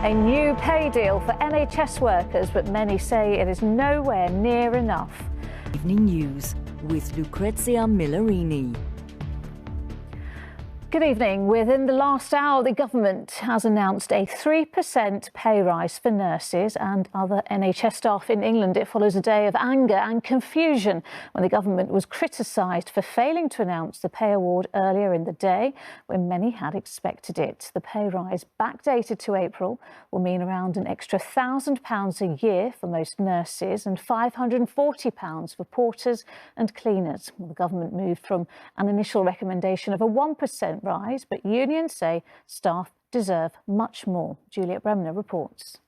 A new pay deal for NHS workers, but many say it is nowhere near enough. Evening News with Lucrezia Millarini. Good evening. Within the last hour, the government has announced a 3% pay rise for nurses and other NHS staff in England. It follows a day of anger and confusion when the government was criticised for failing to announce the pay award earlier in the day when many had expected it. The pay rise, backdated to April, will mean around an extra £1,000 a year for most nurses and £540 for porters and cleaners. The government moved from an initial recommendation of a 1% rise, but unions say staff deserve much more. Juliet Bremner reports.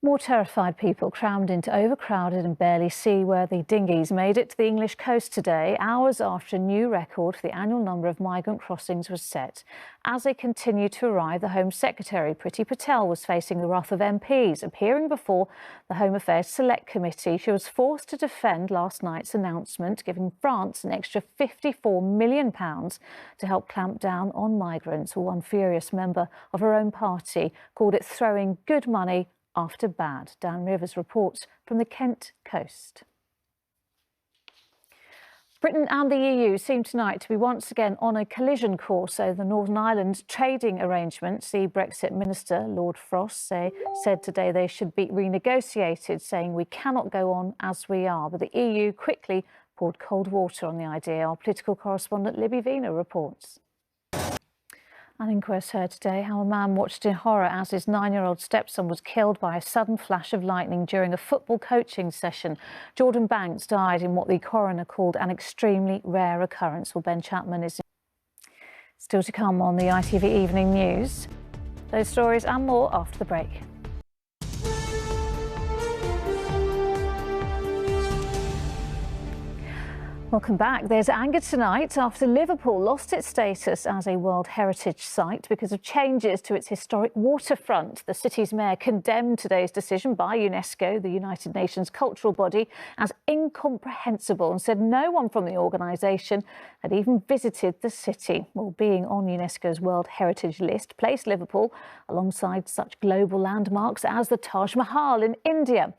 More terrified people crammed into overcrowded and barely seaworthy dinghies made it to the English coast today, hours after a new record for the annual number of migrant crossings was set. As they continued to arrive, the Home Secretary, Priti Patel, was facing the wrath of MPs. Appearing before the Home Affairs Select Committee, she was forced to defend last night's announcement, giving France an extra £54 million to help clamp down on migrants. One furious member of her own party called it throwing good money after bad. Dan Rivers reports from the Kent coast. Britain and the EU seem tonight to be once again on a collision course over the Northern Ireland trading arrangements. The Brexit Minister, Lord Frost, said today they should be renegotiated, saying we cannot go on as we are. But the EU quickly poured cold water on the idea. Our political correspondent Libby Vina reports. An inquest heard today how a man watched in horror as his 9-year-old stepson was killed by a sudden flash of lightning during a football coaching session. Jordan Banks died in what the coroner called an extremely rare occurrence. Well, Ben Chapman is still to come on the ITV Evening News. Those stories and more after the break. Welcome back. There's anger tonight after Liverpool lost its status as a World Heritage Site because of changes to its historic waterfront. The city's mayor condemned today's decision by UNESCO, the United Nations cultural body, as incomprehensible and said no one from the organisation had even visited the city. Well, being on UNESCO's World Heritage list placed Liverpool alongside such global landmarks as the Taj Mahal in India,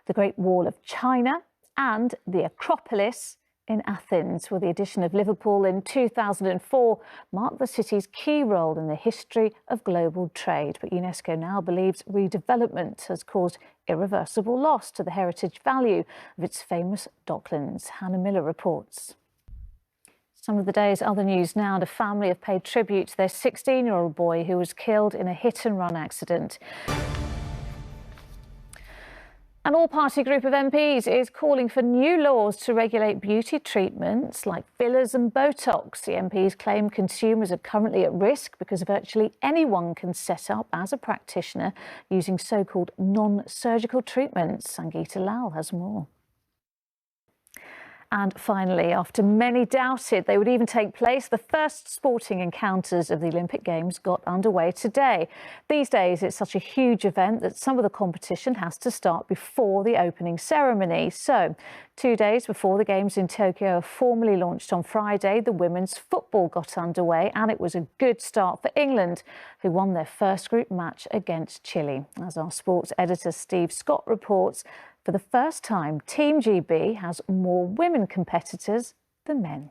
the Great Wall of China and the Acropolis in Athens. Well, the addition of Liverpool in 2004 marked the city's key role in the history of global trade. But UNESCO now believes redevelopment has caused irreversible loss to the heritage value of its famous docklands. Hannah Miller reports. Some of the day's other news now. The family have paid tribute to their 16-year-old boy who was killed in a hit-and-run accident. An all-party group of MPs is calling for new laws to regulate beauty treatments like fillers and Botox. The MPs claim consumers are currently at risk because virtually anyone can set up as a practitioner using so-called non-surgical treatments. Sangeeta Lal has more. And finally, after many doubted they would even take place, the first sporting encounters of the Olympic Games got underway today. These days, it's such a huge event that some of the competition has to start before the opening ceremony. So, 2 days before the Games in Tokyo are formally launched on Friday, the women's football got underway, and it was a good start for England, who won their first group match against Chile. As our sports editor Steve Scott reports, for the first time, Team GB has more women competitors than men.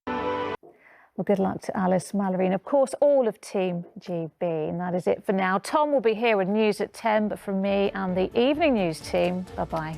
Well, good luck to Alice Mallory and, of course, all of Team GB. And that is it for now. Tom will be here with news at 10, but from me and the Evening News team, bye-bye.